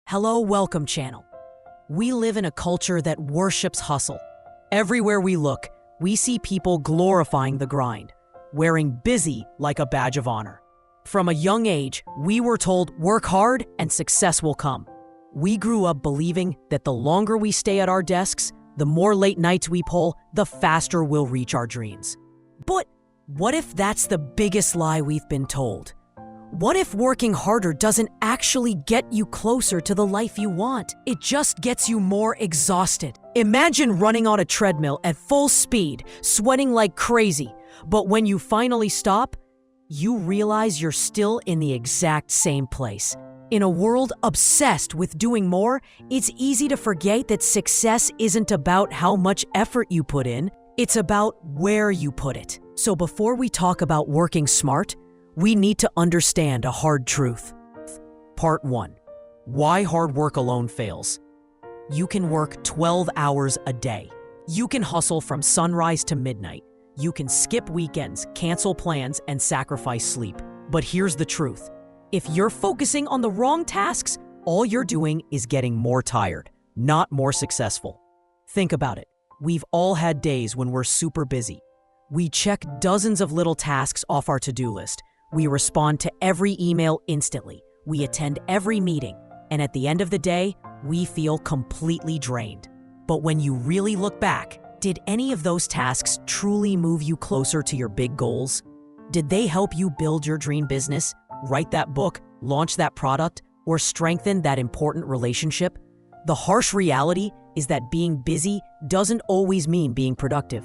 Hello, welcome channel. We live in a culture that worships hustle. Everywhere we look, we see people glorifying the grind, wearing busy like a badge of honor. From a young age, we were told work hard and success will come. We grew up believing that the longer we stay at our desks, the more late nights we pull, the faster we'll reach our dreams. But what if that's the biggest lie we've been told? What if working harder doesn't actually get you closer to the life you want? It just gets you more exhausted. Imagine running on a treadmill at full speed, sweating like crazy, but when you finally stop, you realize you're still in the exact same place. In a world obsessed with doing more, it's easy to forget that success isn't about how much effort you put in, it's about where you put it. So before we talk about working smart, we need to understand a hard truth. Part 1. Why hard work alone fails. You can work 12 hours a day. You can hustle from sunrise to midnight. You can skip weekends, cancel plans, and sacrifice sleep. But here's the truth. If you're focusing on the wrong tasks, all you're doing is getting more tired, not more successful. Think about it. We've all had days when we're super busy. We check dozens of little tasks off our to-do list. We respond to every email instantly. We attend every meeting. And at the end of the day, we feel completely drained. But when you really look back, did any of those tasks truly move you closer to your big goals? Did they help you build your dream business, write that book, launch that product, or strengthen that important relationship? The harsh reality is that being busy doesn't always mean being productive.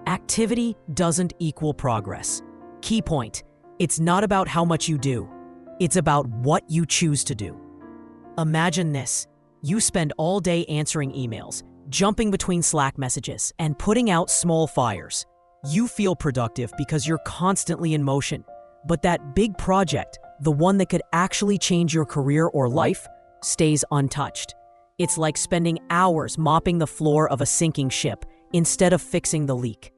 Activity doesn't equal progress. Key point. It's not about how much you do. It's about what you choose to do. Imagine this. You spend all day answering emails, jumping between Slack messages, and putting out small fires. You feel productive because you're constantly in motion. But that big project, the one that could actually change your career or life, stays untouched. It's like spending hours mopping the floor of a sinking ship instead of fixing the leak.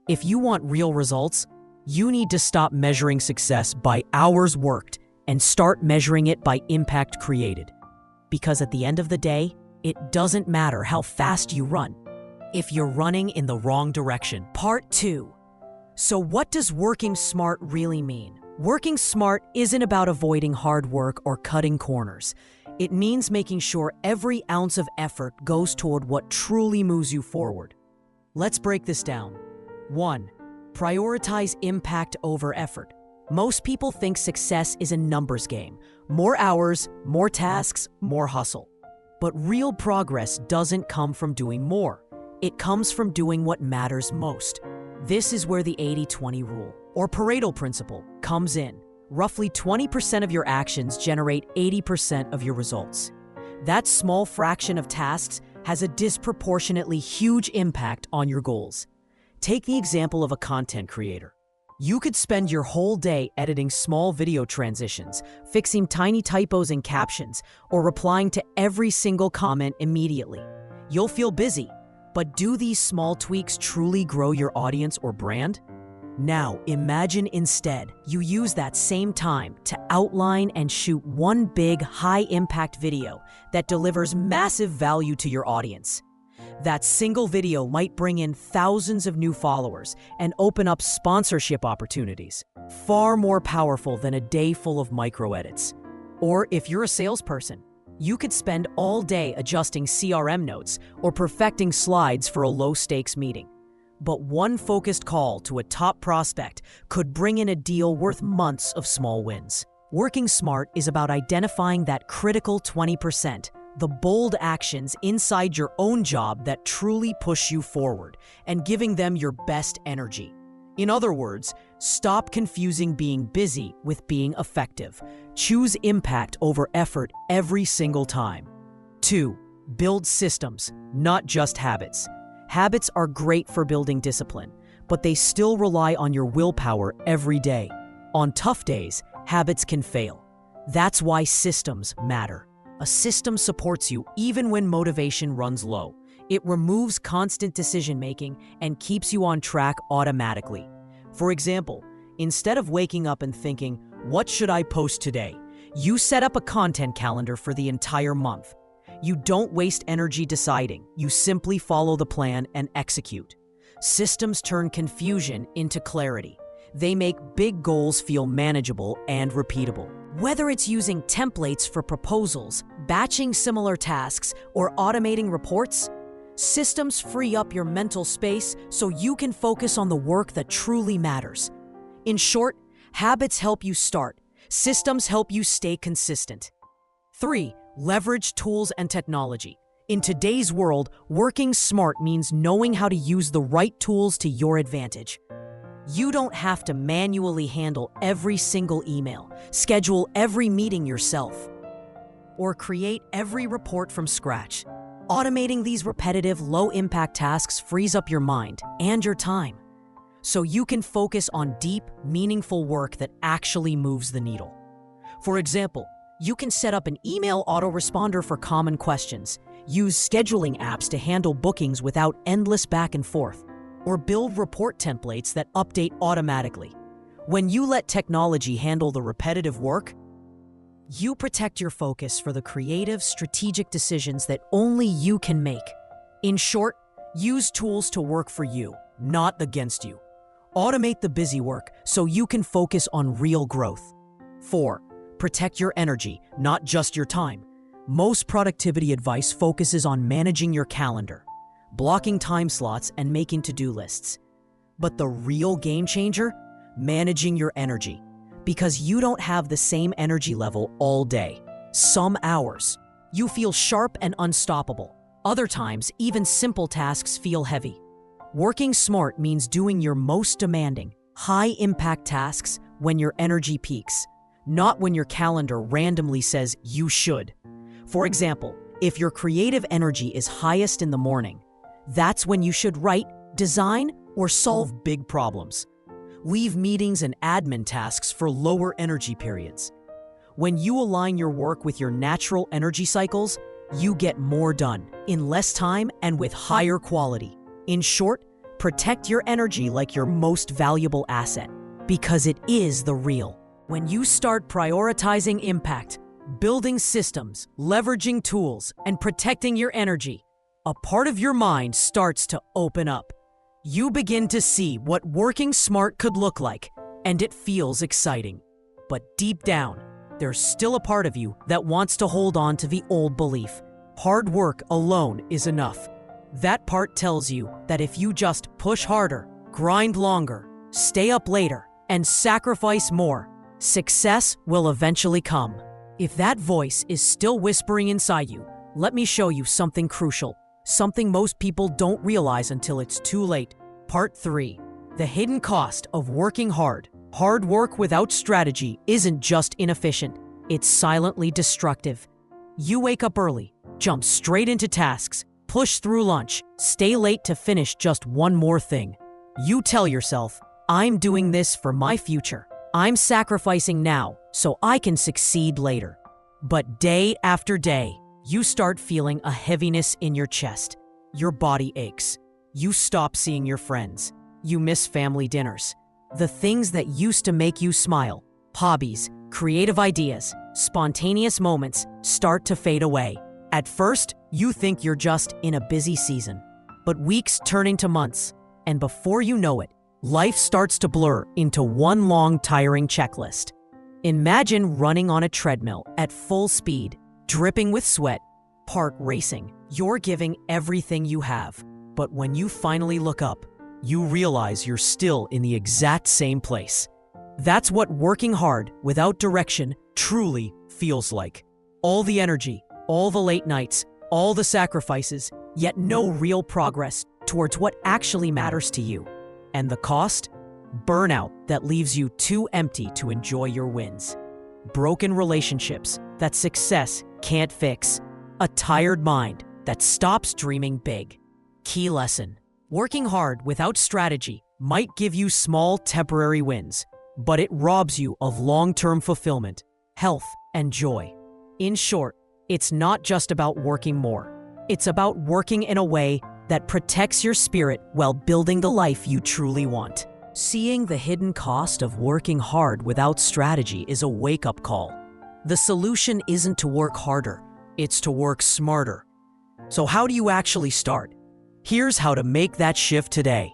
If you want real results, you need to stop measuring success by hours worked and start measuring it by impact created. Because at the end of the day, it doesn't matter how fast you run if you're running in the wrong direction. Part 2. So what does working smart really mean? Working smart isn't about avoiding hard work or cutting corners. It means making sure every ounce of effort goes toward what truly moves you forward. Let's break this down. 1. Prioritize impact over effort. Most people think success is a numbers game. More hours, more tasks, more hustle. But real progress doesn't come from doing more. It comes from doing what matters most. This is where the 80-20 rule, or Pareto principle, comes in. Roughly 20% of your actions generate 80% of your results. That small fraction of tasks has a disproportionately huge impact on your goals. Take the example of a content creator. You could spend your whole day editing small video transitions, fixing tiny typos in captions, or replying to every single comment immediately. You'll feel busy, but do these small tweaks truly grow your audience or brand? Now, imagine instead you use that same time to outline and shoot one big, high-impact video that delivers massive value to your audience. That single video might bring in thousands of new followers and open up sponsorship opportunities, far more powerful than a day full of micro-edits. Or if you're a salesperson, you could spend all day adjusting CRM notes or perfecting slides for a low-stakes meeting. But one focused call to a top prospect could bring in a deal worth months of small wins. Working smart is about identifying that critical 20%, the bold actions inside your own job that truly push you forward, and giving them your best energy. In other words, stop confusing being busy with being effective. Choose impact over effort every single time. 2. Build systems, not just habits. Habits are great for building discipline, but they still rely on your willpower every day. On tough days, habits can fail. That's why systems matter. A system supports you even when motivation runs low. It removes constant decision-making and keeps you on track automatically. For example, instead of waking up and thinking, "What should I post today?" You set up a content calendar for the entire month. You don't waste energy deciding. You simply follow the plan and execute. Systems turn confusion into clarity. They make big goals feel manageable and repeatable. Whether it's using templates for proposals, batching similar tasks, or automating reports, systems free up your mental space so you can focus on the work that truly matters. In short, habits help you start. Systems help you stay consistent. 3. Leverage tools and technology. In today's world, working smart means knowing how to use the right tools to your advantage. You don't have to manually handle every single email, schedule every meeting yourself, or create every report from scratch. Automating these repetitive, low-impact tasks frees up your mind and your time, so you can focus on deep, meaningful work that actually moves the needle. For example, you can set up an email autoresponder for common questions, use scheduling apps to handle bookings without endless back and forth, or build report templates that update automatically. When you let technology handle the repetitive work, you protect your focus for the creative, strategic decisions that only you can make. In short, use tools to work for you, not against you. Automate the busy work so you can focus on real growth. 4. Protect your energy, not just your time. Most productivity advice focuses on managing your calendar, blocking time slots, and making to-do lists. But the real game changer? Managing your energy. Because you don't have the same energy level all day. Some hours, you feel sharp and unstoppable. Other times, even simple tasks feel heavy. Working smart means doing your most demanding, high-impact tasks when your energy peaks, not when your calendar randomly says you should. For example, if your creative energy is highest in the morning, that's when you should write, design, or solve big problems. Leave meetings and admin tasks for lower energy periods. When you align your work with your natural energy cycles, you get more done in less time and with higher quality. In short, protect your energy like your most valuable asset, because it is the real. When you start prioritizing impact, building systems, leveraging tools, and protecting your energy, a part of your mind starts to open up. You begin to see what working smart could look like, and it feels exciting. But deep down, there's still a part of you that wants to hold on to the old belief. Hard work alone is enough. That part tells you that if you just push harder, grind longer, stay up later, and sacrifice more, success will eventually come. If that voice is still whispering inside you, let me show you something crucial. Something most people don't realize until it's too late. Part 3. The hidden cost of working hard. Hard work without strategy isn't just inefficient, it's silently destructive. You wake up early, jump straight into tasks, push through lunch, stay late to finish just one more thing. You tell yourself, I'm doing this for my future. I'm sacrificing now so I can succeed later. But day after day, you start feeling a heaviness in your chest. Your body aches. You stop seeing your friends. You miss family dinners. The things that used to make you smile, hobbies, creative ideas, spontaneous moments, start to fade away. At first, you think you're just in a busy season. But weeks turn into months, and before you know it, life starts to blur into one long, tiring checklist. Imagine running on a treadmill at full speed, dripping with sweat, heart racing. You're giving everything you have. But when you finally look up, you realize you're still in the exact same place. That's what working hard without direction truly feels like. All the energy, all the late nights, all the sacrifices, yet no real progress towards what actually matters to you. And the cost? Burnout that leaves you too empty to enjoy your wins. Broken relationships that success can't fix. A tired mind that stops dreaming big. Key lesson: working hard without strategy might give you small temporary wins, but it robs you of long-term fulfillment, health, and joy. In short, it's not just about working more. It's about working in a way that protects your spirit while building the life you truly want. Seeing the hidden cost of working hard without strategy is a wake-up call. The solution isn't to work harder, it's to work smarter. So how do you actually start? Here's how to make that shift today.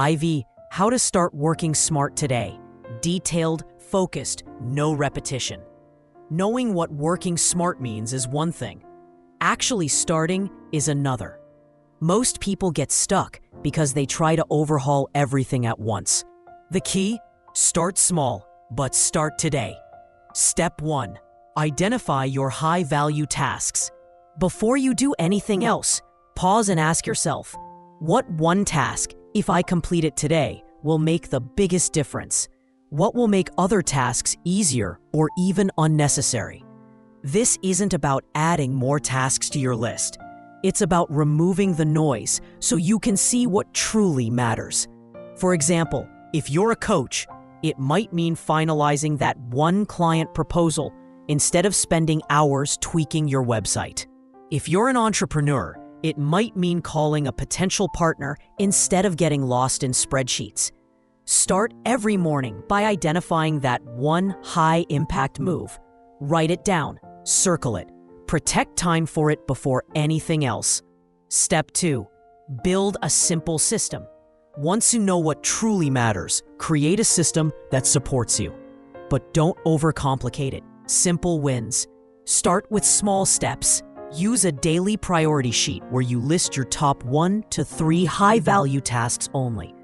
IV, how to start working smart today. Detailed, focused, no repetition. Knowing what working smart means is one thing. Actually starting is another. Most people get stuck because they try to overhaul everything at once. The key? Start small, but start today. Step 1. Identify your high-value tasks. Before you do anything else, pause and ask yourself, what one task, if I complete it today, will make the biggest difference? What will make other tasks easier or even unnecessary? This isn't about adding more tasks to your list. It's about removing the noise so you can see what truly matters. For example, if you're a coach, it might mean finalizing that one client proposal instead of spending hours tweaking your website. If you're an entrepreneur, it might mean calling a potential partner instead of getting lost in spreadsheets. Start every morning by identifying that one high-impact move. Write it down, circle it, protect time for it before anything else. Step 2. Build a simple system. Once you know what truly matters, create a system that supports you. But don't overcomplicate it. Simple wins. Start with small steps. Use a daily priority sheet where you list your top 1 to 3 high-value tasks only.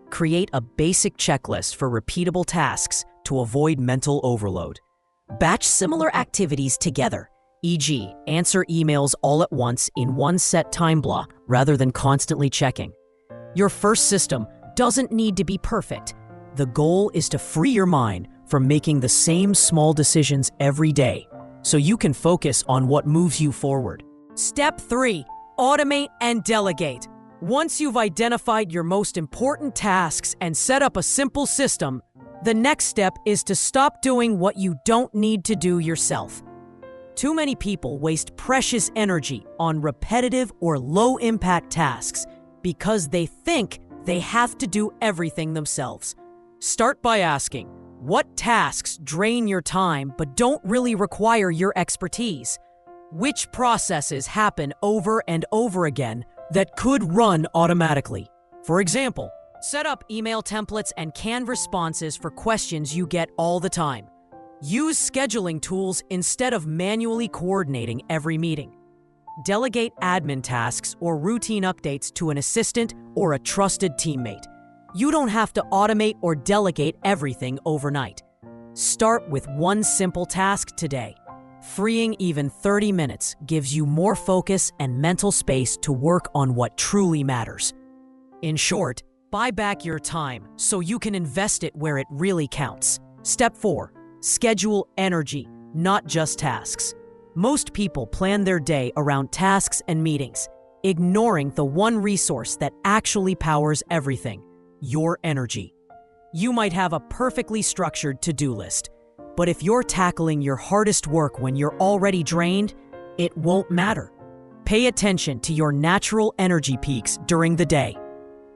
Create a basic checklist for repeatable tasks to avoid mental overload. Batch similar activities together, e.g., answer emails all at once in one set time block rather than constantly checking. Your first system doesn't need to be perfect. The goal is to free your mind from making the same small decisions every day so you can focus on what moves you forward. Step 3. Automate and delegate. Once you've identified your most important tasks and set up a simple system, the next step is to stop doing what you don't need to do yourself. Too many people waste precious energy on repetitive or low-impact tasks because they think they have to do everything themselves. Start by asking, what tasks drain your time but don't really require your expertise? Which processes happen over and over again that could run automatically? For example, set up email templates and canned responses for questions you get all the time. Use scheduling tools instead of manually coordinating every meeting. Delegate admin tasks or routine updates to an assistant or a trusted teammate. You don't have to automate or delegate everything overnight. Start with one simple task today. Freeing even 30 minutes gives you more focus and mental space to work on what truly matters. In short, buy back your time so you can invest it where it really counts. Step 4. Schedule energy, not just tasks. Most people plan their day around tasks and meetings, ignoring the one resource that actually powers everything: your energy. You might have a perfectly structured to-do list, but if you're tackling your hardest work when you're already drained, it won't matter. Pay attention to your natural energy peaks during the day.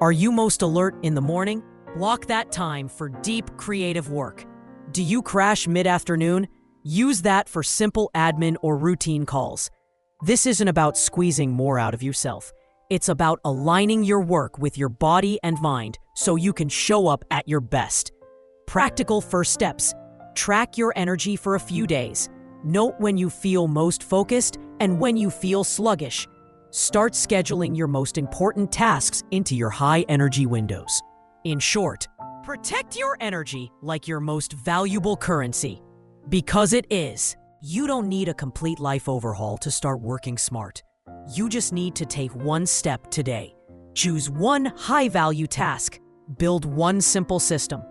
Are you most alert in the morning? Block that time for deep creative work. Do you crash mid-afternoon? Use that for simple admin or routine calls. This isn't about squeezing more out of yourself. It's about aligning your work with your body and mind so you can show up at your best. Practical first steps. Track your energy for a few days. Note when you feel most focused and when you feel sluggish. Start scheduling your most important tasks into your high-energy windows. In short, protect your energy like your most valuable currency. Because it is. You don't need a complete life overhaul to start working smart. You just need to take one step today. Choose one high-value task. Build one simple system.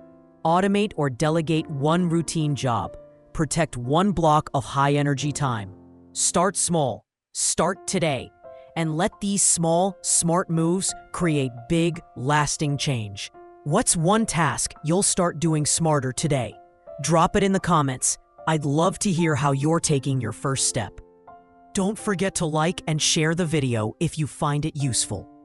Automate or delegate one routine job. Protect one block of high-energy time. Start small. Start today. And let these small, smart moves create big, lasting change. What's one task you'll start doing smarter today? Drop it in the comments. I'd love to hear how you're taking your first step. Don't forget to like and share the video if you find it useful.